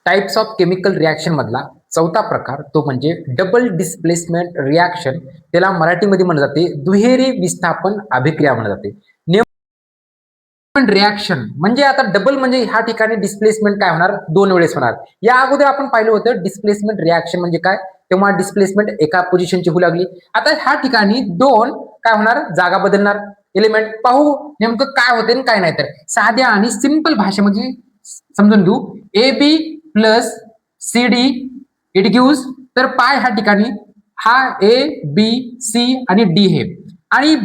Types of chemical reaction मधला चौथा प्रकार तो म्हणजे डबल डिस्प्लेसमेंट रिॲक्शन. त्याला मराठीमध्ये म्हणलं जाते दुहेरी विस्थापन अभिक्रिया म्हणलं जाते. रिॲक्शन म्हणजे आता डबल म्हणजे ह्या ठिकाणी डिस्प्लेसमेंट काय होणार, दोन वेळेस होणार. या अगोदर आपण पाहिलं होतं डिस्प्लेसमेंट रिॲक्शन म्हणजे काय, तेव्हा डिस्प्लेसमेंट एका पोझिशनची होऊ लागली. आता ह्या ठिकाणी दोन काय होणार, जागा बदलणार एलिमेंट. पाहू नेमकं काय होते काय नाही. तर साध्या आणि सिंपल भाषेमध्ये समजून घेऊ. A B plus C D it gives, तर पाय ह्या ठिकाणी हा ए बी सी आणि डी हे, आणि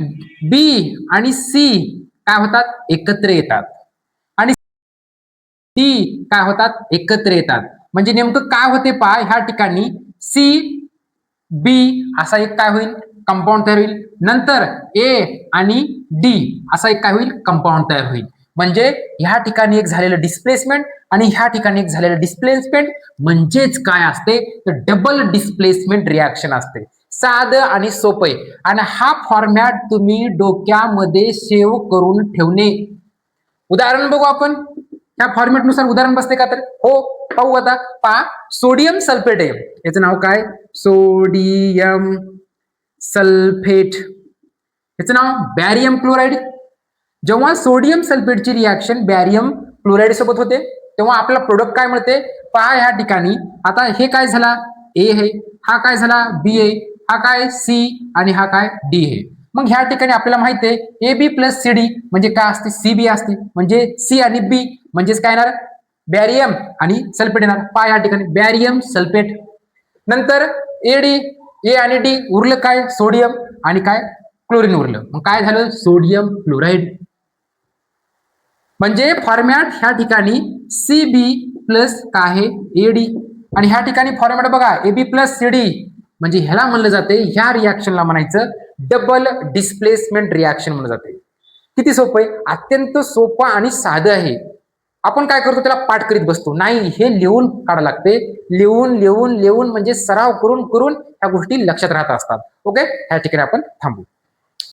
बी आणि सी काय होतात, एकत्र येतात, आणि सी काय होतात, एकत्र येतात. म्हणजे नेमकं काय होते पाय ह्या ठिकाणी सी बी असा एक काय होईल, कंपाऊंड तयार होईल. नंतर ए आणि डी असा एक काय होईल, कंपाऊंड तयार होईल. म्हणजे ह्या ठिकाणी एक झालेलं डिस्प्लेसमेंट आणि ह्या ठिकाणी एक झालेलं डिस्प्लेसमेंट म्हणजेच काय असते, तर डबल डिस्प्लेसमेंट रिॲक्शन असते. साधं आणि सोपं आहे. आणि हा फॉर्मॅट तुम्ही डोक्यामध्ये सेव्ह करून ठेवणे. उदाहरण बघू आपण, ह्या फॉर्मॅट नुसार उदाहरण बसते का, तर हो पाहू. आता पहा, सोडियम सल्फेट आहे, याचं नाव काय, सोडियम सल्फेट. याचं नाव बॅरियम क्लोराईड. जेव्हा सोडियम सल्फेटची रिॲक्शन बॅरियम क्लोराईड सोबत होते तेव्हा आपल्याला प्रोडक्ट काय मिळते, पहा ह्या ठिकाणी. आता हे काय झाला, ए आहे, हा काय झाला, बी आहे, हा काय सी, आणि हा काय डी आहे. मग ह्या ठिकाणी आपल्याला माहिती आहे A B plus C D म्हणजे काय असते, सी बी असते. म्हणजे सी आणि बी म्हणजेच काय येणार, बॅरियम आणि सल्फेट येणार. पहा या ठिकाणी बॅरियम सल्फेट. नंतर एडी, ए आणि डी उरलं काय, सोडियम आणि काय क्लोरीन उरलं. मग काय झालं, सोडियम क्लोराईड. म्हणजे फॉर्मॅट ह्या ठिकाणी सी बी प्लस काय आहे, एडी. आणि ह्या ठिकाणी फॉर्मॅट बघा, A B plus C D म्हणजे ह्याला म्हणलं जाते, ह्या रिॲक्शनला म्हणायचं डबल डिस्प्लेसमेंट रिॲक्शन म्हणलं जाते. किती सोपं आहे, अत्यंत सोपं आणि साधं आहे. आपण काय करतो, त्याला पाठ करीत बसतो. नाही, हे लिहून काढावं लागते. लिहून लिहून लिहून म्हणजे सराव करून करून ह्या गोष्टी लक्षात राहत असतात. ओके, ह्या ठिकाणी आपण थांबू.